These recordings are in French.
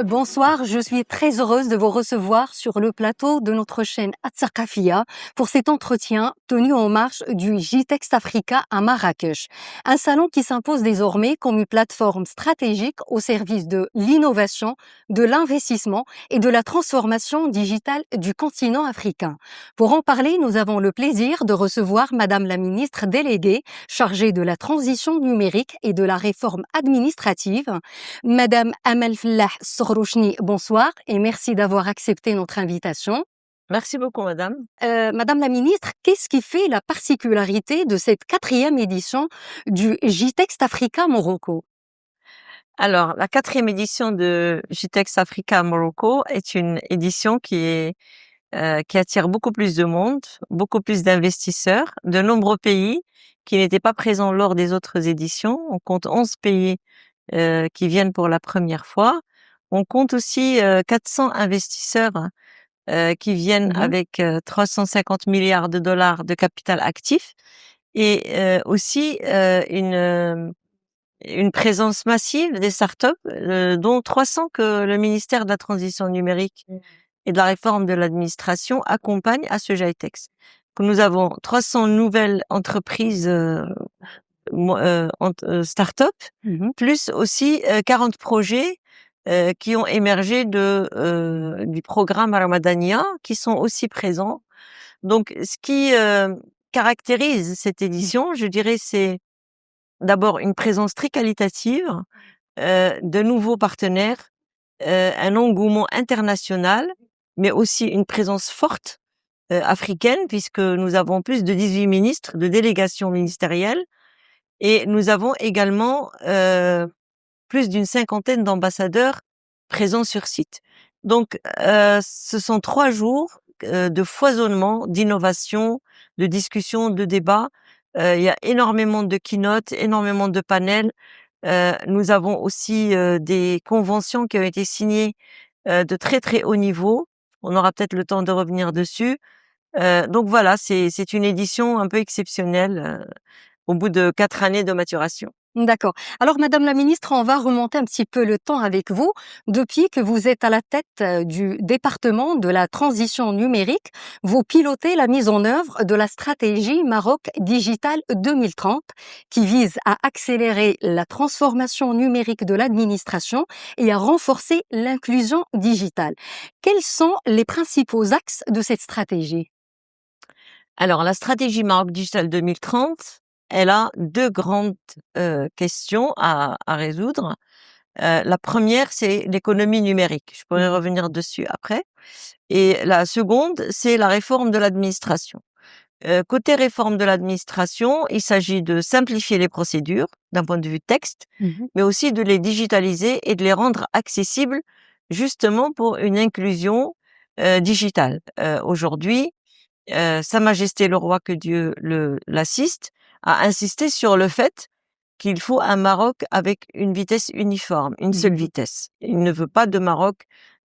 Bonsoir, je suis très heureuse de vous recevoir sur le plateau de notre chaîne Atsakafia pour cet entretien tenu en marge du Gitext Africa à Marrakech. Un salon qui s'impose désormais comme une plateforme stratégique au service de l'innovation, de l'investissement et de la transformation digitale du continent africain. Pour en parler, nous avons le plaisir de recevoir Madame la ministre déléguée chargée de la transition numérique et de la réforme administrative, Madame Amel Fellah Sorrouchni, bonsoir et merci d'avoir accepté notre invitation. Merci beaucoup, madame. Madame la ministre, qu'est-ce qui fait la particularité de cette 4e édition du Gitext Africa Morocco? Alors, la 4e édition de Gitext Africa Morocco est une édition qui attire beaucoup plus de monde, beaucoup plus d'investisseurs, de nombreux pays qui n'étaient pas présents lors des autres éditions. On compte 11 pays qui viennent pour la première fois. On compte aussi 400 investisseurs qui viennent avec 350 milliards de dollars de capital actif et aussi une présence massive des startups, dont 300 que le ministère de la Transition numérique et de la réforme de l'administration accompagne à ce GITEX. Que nous avons 300 nouvelles entreprises start-up, plus aussi 40 projets qui ont émergé du programme Ramadania, qui sont aussi présents. Donc, ce qui caractérise cette édition, je dirais, c'est d'abord une présence très qualitative, de nouveaux partenaires, un engouement international, mais aussi une présence forte africaine, puisque nous avons plus de 18 ministres de délégations ministérielles et nous avons également plus d'une 50aine d'ambassadeurs présents sur site. Donc, ce sont 3 jours de foisonnement, d'innovation, de discussion, de débat. Il y a énormément de keynotes, énormément de panels. Nous avons aussi des conventions qui ont été signées de très très haut niveau. On aura peut-être le temps de revenir dessus. Donc voilà, c'est une édition un peu exceptionnelle au bout de 4 années de maturation. D'accord. Alors, Madame la ministre, on va remonter un petit peu le temps avec vous. Depuis que vous êtes à la tête du département de la transition numérique, vous pilotez la mise en œuvre de la stratégie Maroc Digital 2030 qui vise à accélérer la transformation numérique de l'administration et à renforcer l'inclusion digitale. Quels sont les principaux axes de cette stratégie? Alors, la stratégie Maroc Digital 2030, elle a 2 grandes questions à résoudre. La première, c'est l'économie numérique. Je pourrais revenir dessus après. Et la seconde, c'est la réforme de l'administration. Côté réforme de l'administration, il s'agit de simplifier les procédures d'un point de vue texte, mais aussi de les digitaliser et de les rendre accessibles justement pour une inclusion digitale. Aujourd'hui, Sa Majesté le Roi, que Dieu l'assiste, a insisté sur le fait qu'il faut un Maroc avec une vitesse uniforme, une seule vitesse. Il ne veut pas de Maroc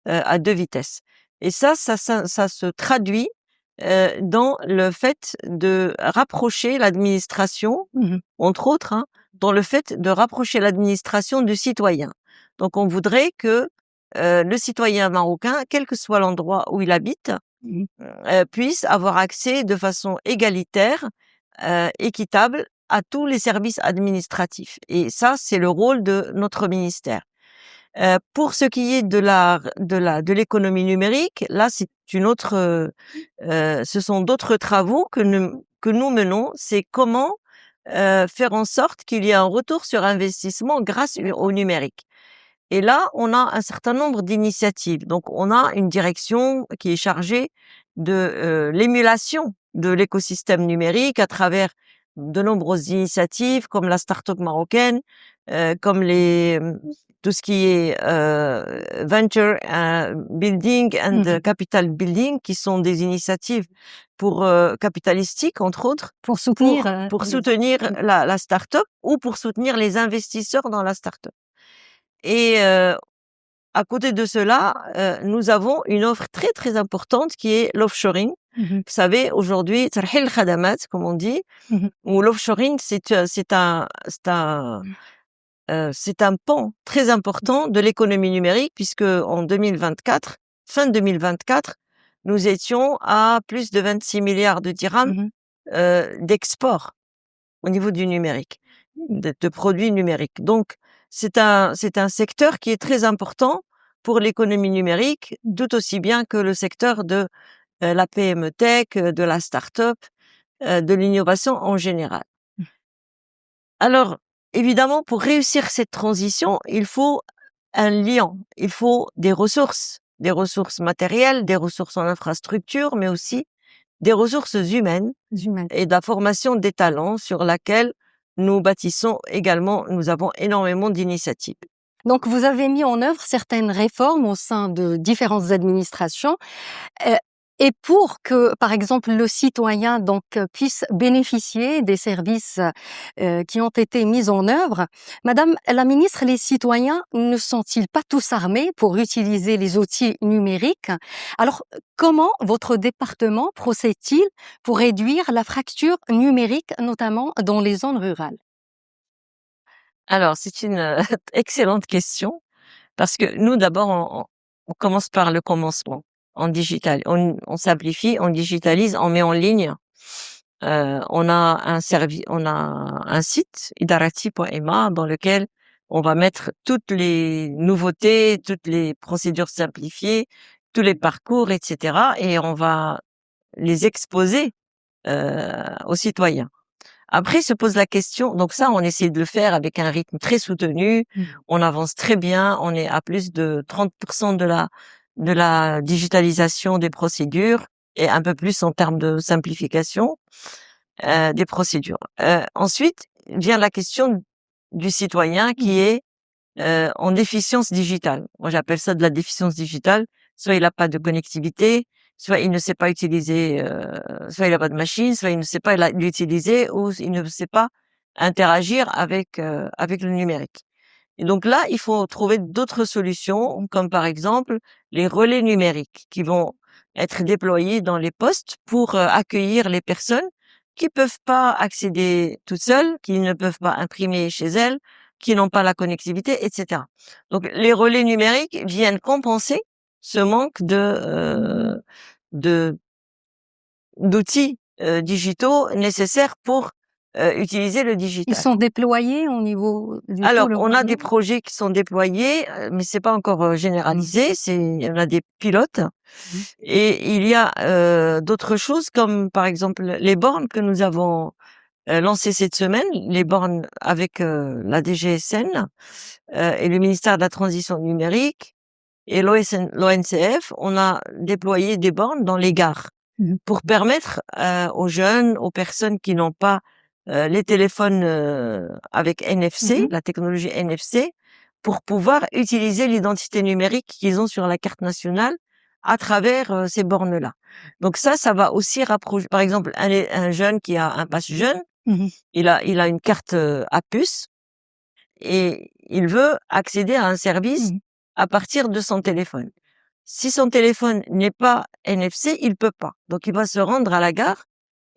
à 2 vitesses. Et ça se traduit dans le fait de rapprocher l'administration, entre autres, dans le fait de rapprocher l'administration du citoyen. Donc, on voudrait que le citoyen marocain, quel que soit l'endroit où il habite, puisse avoir accès de façon égalitaire, équitable à tous les services administratifs. Et ça, c'est le rôle de notre ministère. Pour ce qui est de l'économie numérique, là, c'est une autre, ce sont d'autres travaux que nous menons. C'est comment faire en sorte qu'il y ait un retour sur investissement grâce au numérique. Et là, on a un certain nombre d'initiatives. Donc, on a une direction qui est chargée de l'émulation de l'écosystème numérique à travers de nombreuses initiatives comme la start-up marocaine, comme tout ce qui est venture building and capital building, qui sont des initiatives pour capitalistiques, entre autres, Pour soutenir, pour soutenir la start-up ou pour soutenir les investisseurs dans la start-up. Et à côté de cela, nous avons une offre très très importante qui est l'offshoring. Vous savez, aujourd'hui, tarhil khadamat, comme on dit, ou l'offshoring, c'est un c'est un pan très important de l'économie numérique puisque en 2024, fin 2024, nous étions à plus de 26 milliards de dirhams Mmh. d'export au niveau du numérique, de produits numériques. Donc c'est un secteur qui est très important pour l'économie numérique, tout aussi bien que le secteur de la PME tech, de la start-up, de l'innovation en général. Alors, évidemment, pour réussir cette transition, il faut un lien, il faut des ressources matérielles, des ressources en infrastructure, mais aussi des ressources humaines Humaines. et de la formation des talents sur laquelle nous bâtissons également, nous avons énormément d'initiatives. Donc vous avez mis en œuvre certaines réformes au sein de différentes administrations. Heu et pour que, par exemple, le citoyen donc puisse bénéficier des services, qui ont été mis en œuvre, madame la ministre, les citoyens ne sont-ils pas tous armés pour utiliser les outils numériques? Alors, comment votre département procède-t-il pour réduire la fracture numérique, notamment dans les zones rurales? Alors, c'est une excellente question parce que nous, d'abord, on commence par le commencement, en digital. On simplifie, on digitalise, on met en ligne. On a un site, idarati.ma, dans lequel on va mettre toutes les nouveautés, toutes les procédures simplifiées, tous les parcours, etc. Et on va les exposer aux citoyens. Après se pose la question, donc ça, on essaie de le faire avec un rythme très soutenu, Mmh. on avance très bien, on est à plus de 30% de la digitalisation des procédures et un peu plus en termes de simplification des procédures. Ensuite vient la question du citoyen qui Mmh. est en déficience digitale. Moi, j'appelle ça de la déficience digitale. Soit il a pas de connectivité, soit il ne sait pas utiliser, soit il a pas de machine, soit il ne sait pas l'utiliser ou il ne sait pas interagir avec le numérique. Et donc là, il faut trouver d'autres solutions, comme par exemple les relais numériques qui vont être déployés dans les postes pour accueillir les personnes qui peuvent pas accéder toutes seules, qui ne peuvent pas imprimer chez elles, qui n'ont pas la connectivité, etc. Donc les relais numériques viennent compenser ce manque de d'outils digitaux nécessaires pour utiliser le Ils digital. sont déployés au niveau de tout Alors, le on a des royaume? projets qui sont déployés, mais c'est pas encore généralisé. Il y en a des pilotes Mmh. et il y a d'autres choses comme par exemple les bornes que nous avons lancées cette semaine, les bornes avec la DGSN et le ministère de la Transition numérique et l'ONCF. On a déployé des bornes dans les gares Mmh. pour permettre aux jeunes, aux personnes qui n'ont pas les téléphones avec NFC, Mmh. la technologie NFC, pour pouvoir utiliser l'identité numérique qu'ils ont sur la carte nationale à travers ces bornes-là. Donc ça va aussi rapprocher. Par exemple, un jeune qui a un pass jeune, Mmh. il a une carte à puce et il veut accéder à un service Mmh. à partir de son téléphone. Si son téléphone n'est pas NFC, il peut pas. Donc il va se rendre à la gare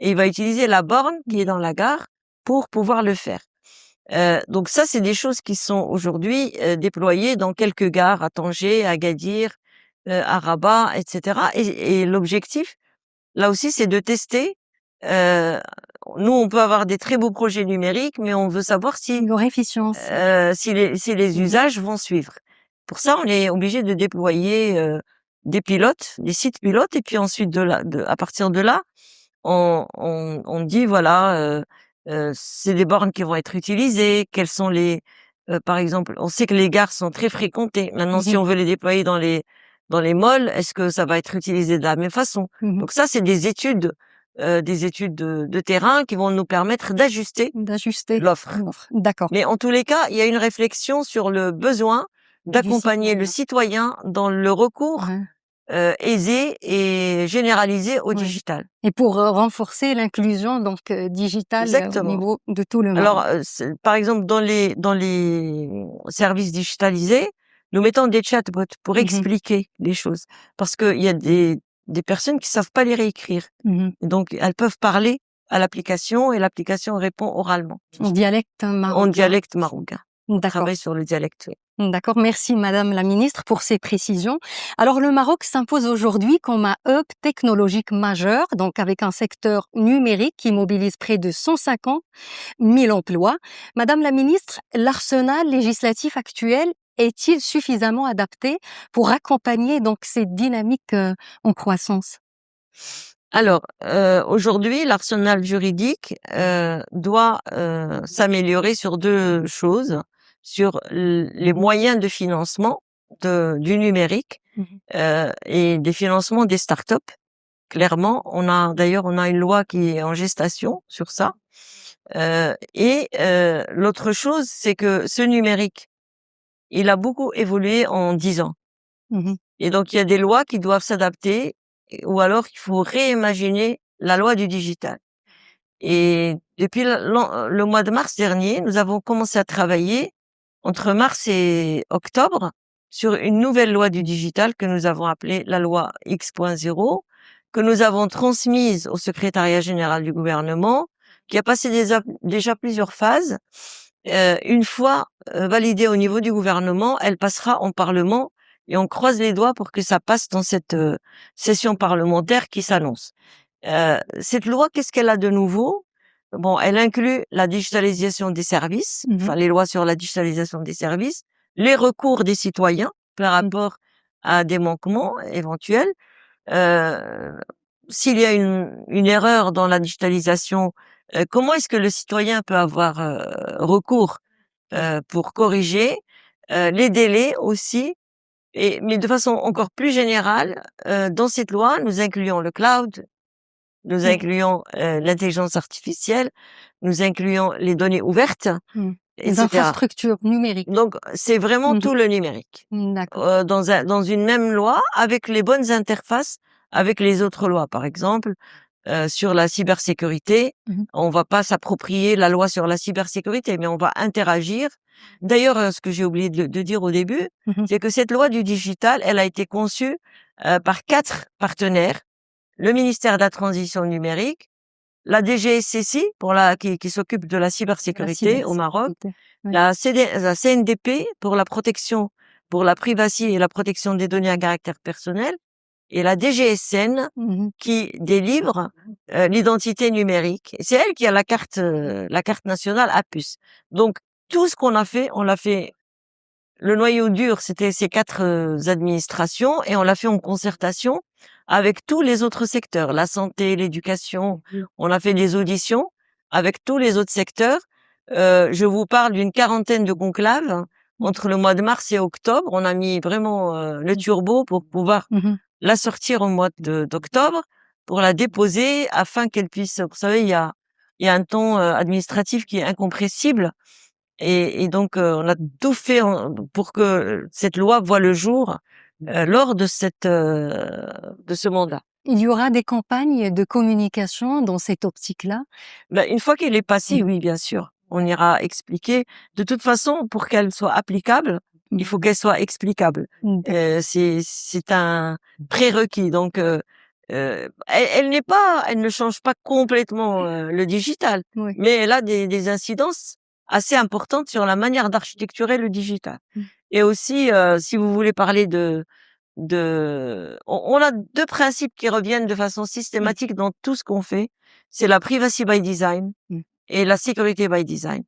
et il va utiliser la borne qui est dans la gare pour pouvoir le faire. Donc ça, c'est des choses qui sont aujourd'hui déployées dans quelques gares à Tanger, à Agadir, à Rabat, etc. Et l'objectif, là aussi, c'est de tester. Heu, Nous, on peut avoir des très beaux projets numériques, mais on veut savoir Leur efficience. si les Mmh. usages vont suivre. Pour ça, on est obligé de déployer des pilotes, des sites pilotes, et puis ensuite à partir de là, on dit voilà, c'est des bornes qui vont être utilisées, quels sont par exemple, on sait que les gares sont très fréquentées. Maintenant, si Mmh. on veut les déployer dans les malls, est-ce que ça va être utilisé de la même façon? Mmh. Donc ça, c'est des études de terrain qui vont nous permettre d'ajuster D'ajuster l'offre. l'offre. D'accord. Mais en tous les cas, il y a une réflexion sur le besoin Du d'accompagner le citoyen. citoyen dans le recours Ouais, aisé et généralisé au ouais. digital. Et pour, renforcer l'inclusion donc digitale, au Exactement. niveau de tout le Alors, Maroc. par exemple, dans les services digitalisés, nous mettons des chatbots pour Mmh. expliquer les choses. Parce qu'il y a des personnes qui savent pas lire et écrire. Mmh. Et donc, elles peuvent parler à l'application et l'application répond oralement, En dialecte en marocain. dialecte marocain. On D'accord. travaille sur le dialecte, oui. D'accord, merci Madame la Ministre pour ces précisions. Alors le Maroc s'impose aujourd'hui comme un hub technologique majeur, donc avec un secteur numérique qui mobilise près de 150 000 emplois. Madame la Ministre, l'arsenal législatif actuel est-il suffisamment adapté pour accompagner donc cette dynamique en croissance? Alors, aujourd'hui, l'arsenal juridique, doit, s'améliorer sur 2 choses, sur les moyens de financement du numérique, Mhm. et des financements des startups. Clairement, on a une loi qui est en gestation sur ça, l'autre chose, c'est que ce numérique, il a beaucoup évolué en 10 ans. Mhm. Et donc, il y a des lois qui doivent s'adapter, ou alors il faut réimaginer la loi du digital. Et depuis le mois de mars dernier, nous avons commencé à travailler entre mars et octobre sur une nouvelle loi du digital que nous avons appelée la loi X.0, que nous avons transmise au secrétariat général du gouvernement, qui a passé déjà plusieurs phases. Une fois validée au niveau du gouvernement, elle passera en Parlement et on croise les doigts pour que ça passe dans cette session parlementaire qui s'annonce. Cette loi, qu'est-ce qu'elle a de nouveau? Bon, elle inclut la digitalisation des services, Mhm. enfin les lois sur la digitalisation des services, les recours des citoyens par rapport à des manquements éventuels. Euh, S'il y a une erreur dans la digitalisation, comment est-ce que le citoyen peut avoir recours pour corriger les délais aussi, mais de façon encore plus générale, dans cette loi, nous incluons le cloud, nous Oui. incluons l'intelligence artificielle, nous incluons les données ouvertes, Mhm. Les etc. infrastructures numériques. Donc, c'est vraiment Mhm. tout le numérique D'accord. dans une même loi avec les bonnes interfaces avec les autres lois. Par exemple, sur la cybersécurité, Mhm. on va pas s'approprier la loi sur la cybersécurité, mais on va interagir. D'ailleurs, ce que j'ai oublié de dire au début, Mhm. c'est que cette loi du digital, elle a été conçue par 4 partenaires: le ministère de la Transition numérique, la DGSCC qui s'occupe de la La cybersécurité au Maroc, cybersécurité. Oui. la CNDP pour la protection, pour la privacy et la protection des données à caractère personnel, et la DGSN Mhm. qui délivre l'identité numérique. C'est elle qui a la carte nationale à puce. Donc tout ce qu'on a fait, on l'a fait. Le noyau dur, c'était ces 4 administrations, et on l'a fait en concertation avec tous les autres secteurs, la santé, l'éducation. On a fait des auditions avec tous les autres secteurs. Je vous parle d'une quarantaine de conclaves entre le mois de mars et octobre. On a mis vraiment le turbo pour pouvoir Mhm. la sortir au mois d'octobre, pour la déposer afin qu'elle puisse. Vous savez, il y a un temps administratif qui est incompressible, et donc on a tout fait pour que cette loi voie le jour lors de ce mandat. Il y aura des campagnes de communication dans cette optique-là? Ben, une fois qu'elle est passée, Mhm. oui, bien sûr, on ira expliquer. De toute façon, pour qu'elle soit applicable, il faut qu'elle soit explicable. D'accord. C'est un prérequis. Donc, elle ne change pas complètement le digital, Oui. mais elle a des incidences assez importantes sur la manière d'architecturer le digital. Mmh. Et aussi, si vous voulez parler on a 2 principes qui reviennent de façon Mmh. systématique dans tout ce qu'on fait. C'est la privacy by design Mmh. et la sécurité by design.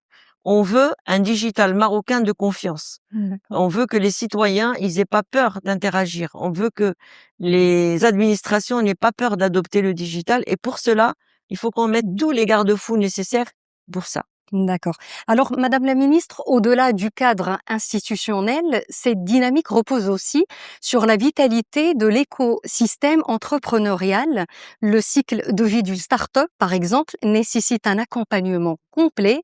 On veut un digital marocain de confiance. D'accord. On veut que les citoyens, ils aient pas peur d'interagir. On veut que les administrations n'aient pas peur d'adopter le digital, et pour cela, il faut qu'on mette Mmh. tous les garde-fous nécessaires pour ça. D'accord. Alors, Madame la Ministre, au-delà du cadre institutionnel, cette dynamique repose aussi sur la vitalité de l'écosystème entrepreneurial. Le cycle de vie d'une start-up, par exemple, nécessite un accompagnement complet.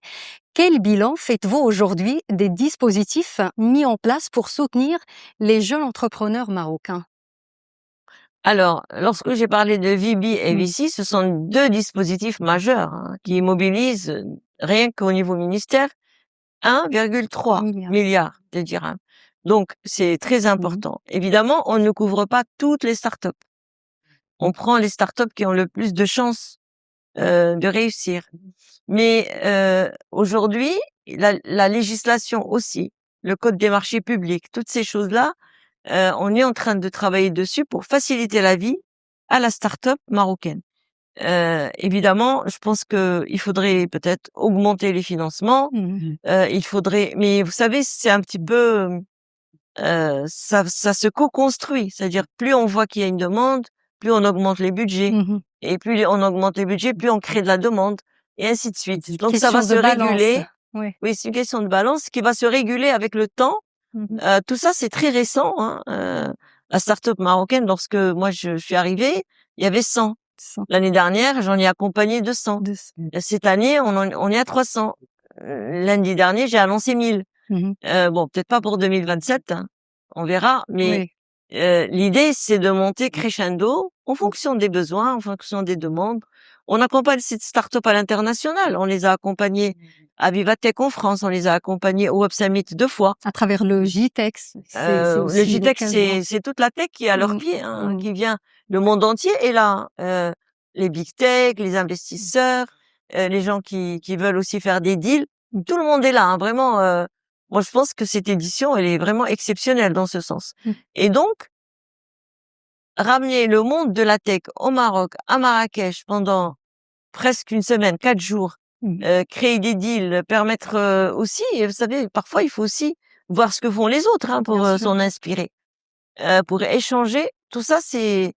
Quel bilan faites-vous aujourd'hui des dispositifs mis en place pour soutenir les jeunes entrepreneurs marocains? Alors, lorsque j'ai parlé de VB et Mmh. VC, ce sont 2 dispositifs majeurs, hein, qui mobilisent, rien qu'au niveau ministère, 1,3 Milliards. milliard de dirhams. Donc c'est très Mmh. important. Évidemment, on ne couvre pas toutes les startups. On prend les startups qui ont le plus de chances de réussir. Mais aujourd'hui, la législation aussi, le code des marchés publics, toutes ces choses-là, on est en train de travailler dessus pour faciliter la vie à la start-up marocaine. Évidemment, je pense que il faudrait peut-être augmenter les financements. Il faudrait, mais vous savez, c'est un petit peu, ça se co-construit. C'est-à-dire, plus on voit qu'il y a une demande, plus on augmente les budgets. Et plus on augmente les budgets, plus on crée de la demande, et ainsi de suite. Donc ça va se réguler. Oui. Oui, c'est une question de balance qui va se réguler avec le temps. Tout ça, c'est très récent, hein. La start-up marocaine, lorsque moi je suis arrivée, il y avait 100. L'année dernière, j'en ai accompagné 200. Cette année, on est à 300. Lundi dernier, j'ai annoncé 1000. Bon, peut-être pas pour 2027, hein. On verra, mais l'idée, c'est de monter crescendo en fonction des besoins, en fonction des demandes. On accompagne ces start-up à l'international. On les a accompagnés à Vivatech en France, on les a accompagnés au Web Summit 2 fois. À travers le JTEX. Le JTEX, c'est toute la tech qui est à leurs pieds, hein, qui vient. Le monde entier est là. Les big tech, les investisseurs, les gens qui veulent aussi faire des deals. Tout le monde est là, hein, vraiment. Moi, je pense que cette édition, elle est vraiment exceptionnelle dans ce sens. Et donc, ramener le monde de la tech au Maroc, à Marrakech, pendant presque une semaine, 4 jours, créer des deals, permettre aussi, vous savez, parfois, il faut aussi voir ce que font les autres, hein, pour s'en inspirer, pour échanger. Tout ça, c'est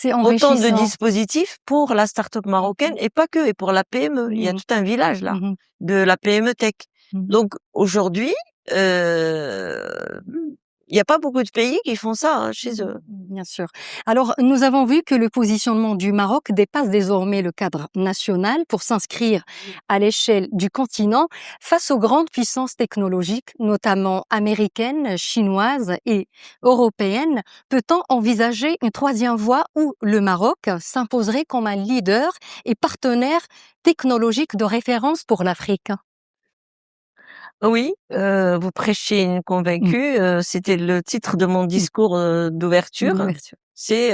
autant de dispositifs pour la start-up marocaine, et pas que, et pour la PME. Il y a tout un village là, de la PME tech. Donc aujourd'hui, il n'y a pas beaucoup de pays qui font ça, hein, chez eux. Bien sûr. Alors, nous avons vu que le positionnement du Maroc dépasse désormais le cadre national pour s'inscrire à l'échelle du continent face aux grandes puissances technologiques, notamment américaines, chinoises et européennes. Peut-on envisager une troisième voie où le Maroc s'imposerait comme un leader et partenaire technologique de référence pour l'Afrique? Oui, vous prêchez une convaincue, c'était le titre de mon discours d'ouverture. C'est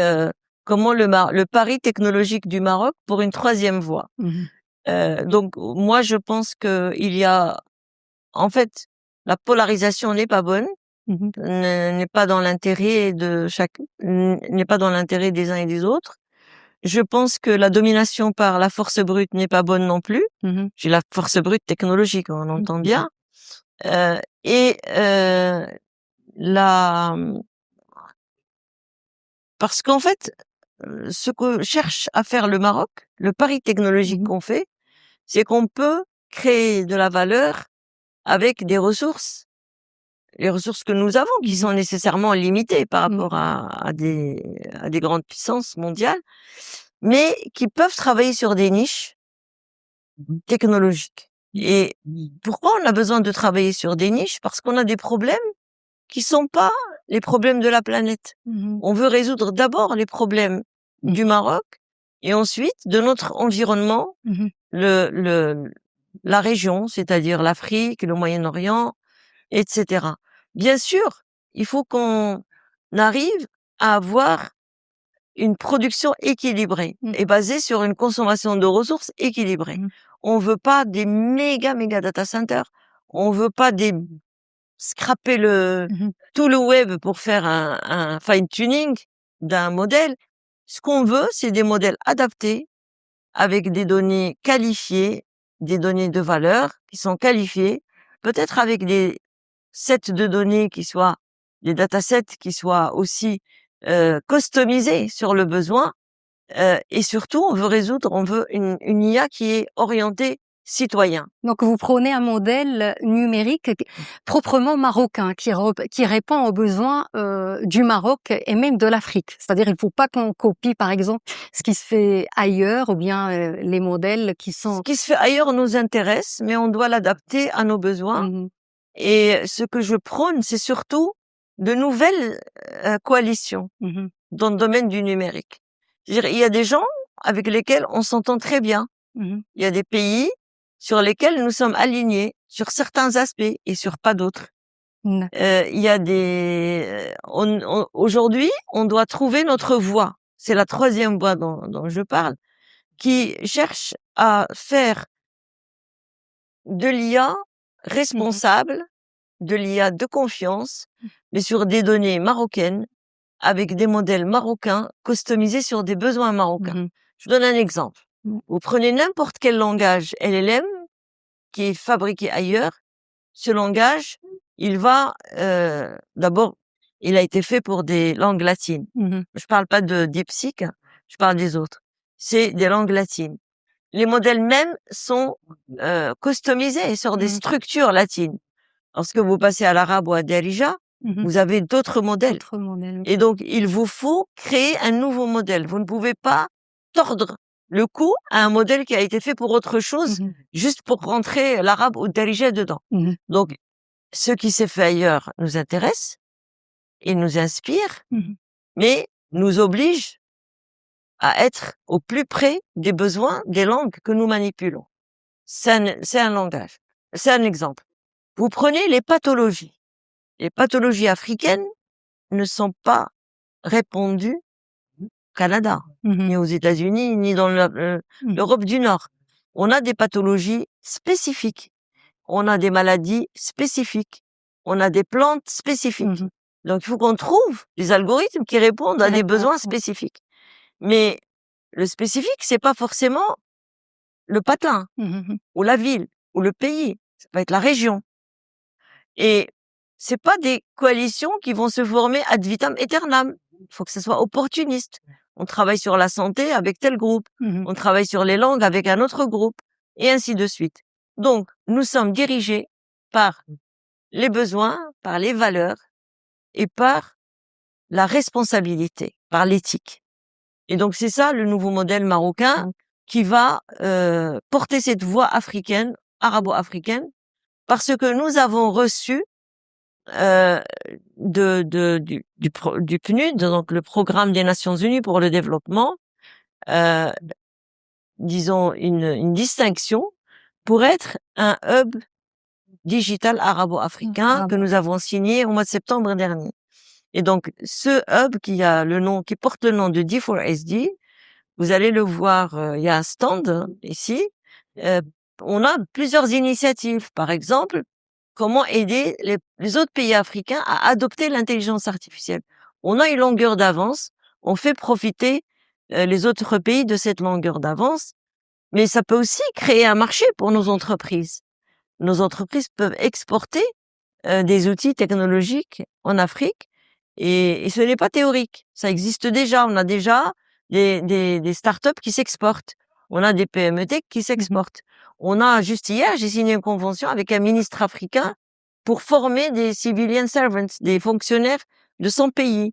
comment le pari technologique du Maroc pour une troisième voie. Donc moi je pense que il y a, en fait, la polarisation n'est pas bonne, n'est pas dans l'intérêt de chacun, n'est pas dans l'intérêt des uns et des autres. Je pense que la domination par la force brute n'est pas bonne non plus. J'ai la force brute technologique, on entend bien. La Parce qu'en fait, ce que cherche à faire le Maroc, le pari technologique qu'on fait, c'est qu'on peut créer de la valeur avec des ressources, les ressources que nous avons, qui sont nécessairement limitées par rapport à des grandes puissances mondiales, mais qui peuvent travailler sur des niches technologiques. Et pourquoi on a besoin de travailler sur des niches? Parce qu'on a des problèmes qui sont pas les problèmes de la planète. On veut résoudre d'abord les problèmes du Maroc et ensuite de notre environnement, la région, c'est-à-dire l'Afrique, le Moyen-Orient, etc. Bien sûr, il faut qu'on arrive à avoir une production équilibrée et basée sur une consommation de ressources équilibrée. On veut pas des méga data centers. On veut pas scraper tout le web pour faire un fine-tuning d'un modèle. Ce qu'on veut, c'est des modèles adaptés avec des données qualifiées, des données de valeur qui sont qualifiées, peut-être avec des sets de données qui soient des datasets qui soient aussi customisés sur le besoin. Et surtout, on veut une IA qui est orientée citoyen. Donc, vous prônez un modèle numérique proprement marocain, qui répond aux besoins du Maroc et même de l'Afrique. C'est-à-dire, il ne faut pas qu'on copie, par exemple, ce qui se fait ailleurs ou bien les modèles qui sont... Ce qui se fait ailleurs nous intéresse, mais on doit l'adapter à nos besoins. Et ce que je prône, c'est surtout de nouvelles coalitions dans le domaine du numérique. C'est-à-dire, il y a des gens avec lesquels on s'entend très bien. Il y a des pays sur lesquels nous sommes alignés sur certains aspects et sur pas d'autres. Il y a aujourd'hui, on doit trouver notre voie. C'est la troisième voie dont je parle, qui cherche à faire de l'IA Mmh mh. responsable, de l'IA de confiance, mais sur des données marocaines, avec des modèles marocains customisés sur des besoins marocains. Mmh mh. Je vous donne un exemple. Mmh. Vous prenez n'importe quel langage LLM qui est fabriqué ailleurs, ce langage, il va, d'abord, il a été fait pour des langues latines. Mmh mh. Je parle pas de DeepSeek, je parle des autres. C'est des langues latines. Les modèles mêmes sont, customisés sur des Mmh. structures latines. Lorsque vous passez à l'arabe ou à Darija, Mmh. vous avez d'autres modèles. D'autres modèles. Et donc, il vous faut créer un nouveau modèle. Vous ne pouvez pas tordre le cou à un modèle qui a été fait pour autre chose, Mmh mh. juste pour rentrer l'arabe ou le darija dedans. Mmh mh. Donc, ce qui s'est fait ailleurs nous intéresse et nous inspire, Mmh mh. mais nous oblige à être au plus près des besoins des langues que nous manipulons. C'est un langage. C'est un exemple. Vous prenez les pathologies. Les pathologies africaines ne sont pas répandues au Canada, Mmh mh. ni aux États-Unis, ni dans Mmh. l'Europe du Nord. On a des pathologies spécifiques. On a des maladies spécifiques. On a des plantes Mmh spécifiques. mh. Donc, il faut qu'on trouve des algorithmes qui répondent Qui à des répond. besoins spécifiques. Mais le spécifique, c'est pas forcément le patelin Mmh mh. ou la ville ou le pays. Ça peut être la région. Et c'est pas des coalitions qui vont se former ad vitam aeternam. Il faut que ce soit opportuniste. On travaille sur la santé avec tel groupe. Mmh mh. On travaille sur les langues avec un autre groupe et ainsi de suite. Donc, nous sommes dirigés par les besoins, par les valeurs et par la responsabilité, par l'éthique. Et donc, c'est ça le nouveau modèle marocain qui va porter cette voix africaine, arabo-africaine, parce que nous avons reçu euh, du PNUD, donc le Programme des Nations Unies pour le développement, euh, disons une distinction pour être un hub digital arabo-africain que Bravo. nous avons signé au mois de septembre dernier. Et donc, ce hub qui porte le nom de D4SD, vous allez le voir, il y a un stand ici. Euh, on a plusieurs initiatives. Par exemple, comment aider les autres pays africains à adopter l'intelligence artificielle. On a une longueur d'avance, on fait profiter les autres pays de cette longueur d'avance, mais ça peut aussi créer un marché pour nos entreprises. Nos entreprises peuvent exporter des outils technologiques en Afrique et ce n'est pas théorique. Ça existe déjà. On a déjà des startups qui s'exportent. On a des PME tech qui Mmh mh. s'exportent. On a, juste hier, j'ai signé une convention avec un ministre africain pour former des civilian servants, des fonctionnaires de son pays.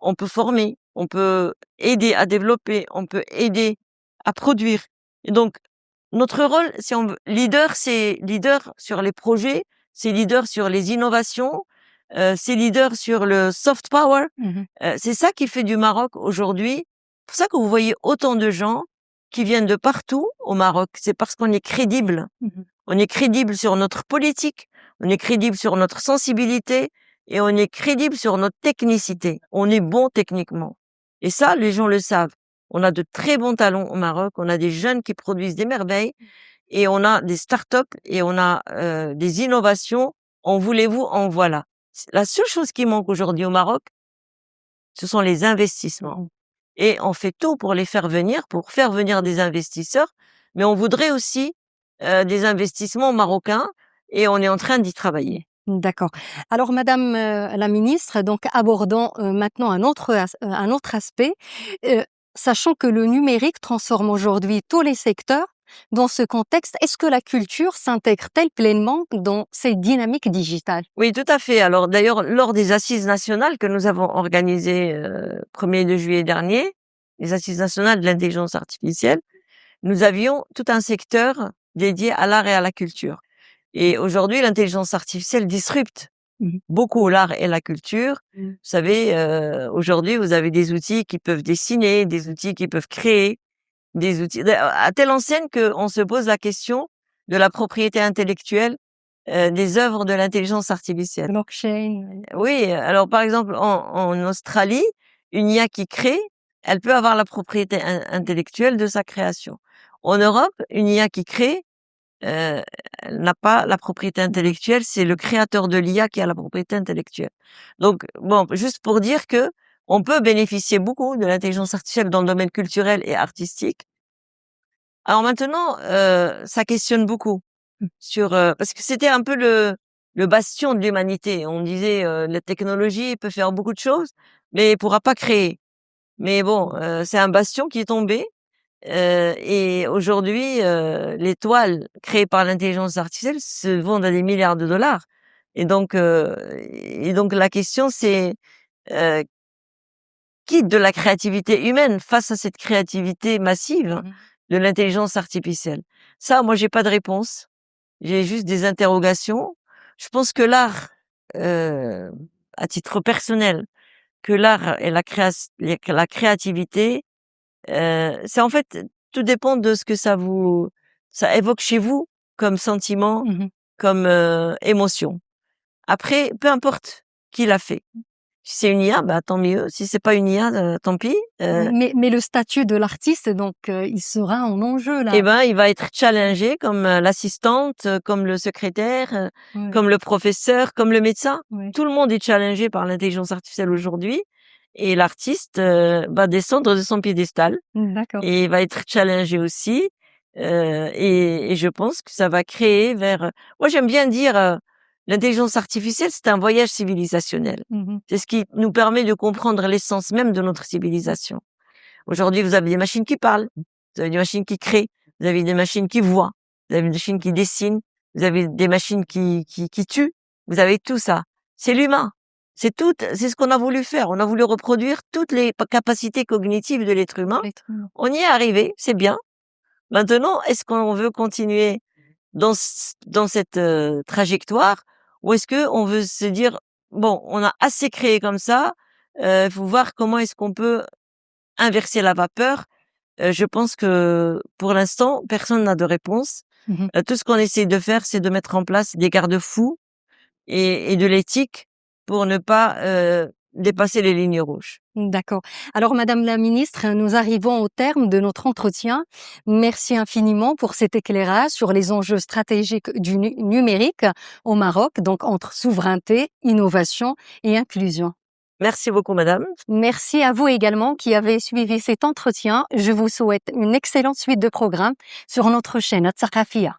On peut former, on peut aider à développer, on peut aider à produire. Et donc, notre rôle, si on veut, leader, c'est leader sur les projets, c'est leader sur les innovations, c'est leader sur le soft power. Mmh mh. C'est ça qui fait du Maroc aujourd'hui. C'est pour ça que vous voyez autant de gens qui viennent de partout au Maroc. C'est parce qu'on est crédible. Mmh mh. On est crédible sur notre politique, on est crédible sur notre sensibilité et on est crédible sur notre technicité. On est bon techniquement. Et ça, les gens le savent. On a de très bons talents au Maroc. On a des jeunes qui produisent des merveilles et on a des startups et on a des innovations. En voulez-vous, en voilà. La seule chose qui manque aujourd'hui au Maroc, ce sont les investissements. Mmh. Et on fait tout pour faire venir des investisseurs, mais on voudrait aussi des investissements marocains et on est en train d'y travailler. D'accord. Alors madame, la ministre, donc abordons, maintenant un autre aspect, sachant que le numérique transforme aujourd'hui tous les secteurs. Dans ce contexte, est-ce que la culture s'intègre-t-elle pleinement dans ces dynamiques digitales? Oui, tout à fait. Alors d'ailleurs, lors des assises nationales que nous avons organisées 1er de juillet dernier, les assises nationales de l'intelligence artificielle, nous avions tout un secteur dédié à l'art et à la culture. Et aujourd'hui, l'intelligence artificielle disrupte Mmh mh. beaucoup l'art et la culture. Vous savez, aujourd'hui, vous avez des outils qui peuvent dessiner, des outils qui peuvent créer, des outils à telle enseigne qu'on se pose la question de la propriété intellectuelle des œuvres de l'intelligence artificielle. Blockchain. Oui, alors par exemple en Australie, une IA qui crée, elle peut avoir la propriété intellectuelle de sa création. En Europe, une IA qui crée, euh, elle n'a pas la propriété intellectuelle, c'est le créateur de l'IA qui a la propriété intellectuelle. Donc, bon, juste pour dire que on peut bénéficier beaucoup de l'intelligence artificielle dans le domaine culturel et artistique. Alors maintenant, ça questionne beaucoup sur, parce que c'était un peu le bastion de l'humanité. On disait, la technologie peut faire beaucoup de choses, mais elle pourra pas créer. Mais bon, c'est un bastion qui est tombé. Et aujourd'hui, les toiles créées par l'intelligence artificielle se vendent à des milliards de dollars. Et donc la question c'est, heu, qui de la créativité humaine face à cette créativité massive Mmh. de l'intelligence artificielle? Ça, moi, j'ai pas de réponse. J'ai juste des interrogations. Je pense que l'art, heu, à titre personnel, que l'art et la créativité, c'est en fait, tout dépend de ce que ça évoque chez vous comme sentiment, Mmh. comme, émotion. Après, peu importe qui l'a fait. Si c'est une IA, bah, tant mieux. Si c'est pas une IA, tant pis. Mais le statut de l'artiste donc il sera en enjeu Et là? ben, il va être challengé comme, l'assistante, comme le secrétaire, Ouais, comme le professeur, comme le médecin. ouais. Tout le monde est challengé par l'intelligence artificielle aujourd'hui et l'artiste, va descendre de son piédestal D'accord. et va être challengé aussi, et je pense que ça va créer moi j'aime bien dire, l'intelligence artificielle, c'est un voyage civilisationnel. Mmh. C'est ce qui nous permet de comprendre l'essence même de notre civilisation. Aujourd'hui, vous avez des machines qui parlent, vous avez des machines qui créent, vous avez des machines qui voient, vous avez des machines qui dessinent, vous avez des machines qui tuent, vous avez tout ça. C'est l'humain. C'est ce qu'on a voulu faire. On a voulu reproduire toutes les capacités cognitives de l'être humain. L'être humain. On y est arrivé, c'est bien. Maintenant, est-ce qu'on veut continuer dans cette, trajectoire ou est-ce que on veut se dire: «Bon, on a assez créé comme ça, faut voir comment est-ce qu'on peut inverser la vapeur». Je pense que pour l'instant, personne n'a de réponse. Mmh. Tout ce qu'on essaie de faire, c'est de mettre en place des garde-fous et de l'éthique pour ne pas, dépasser les lignes rouges. D'accord. Alors Madame la ministre, nous arrivons au terme de notre entretien. Merci infiniment pour cet éclairage sur les enjeux stratégiques du numérique au Maroc, donc entre souveraineté, innovation et inclusion. Merci beaucoup madame. Merci à vous également qui avez suivi cet entretien. Je vous souhaite une excellente suite de programmes sur notre chaîne Atsakafia.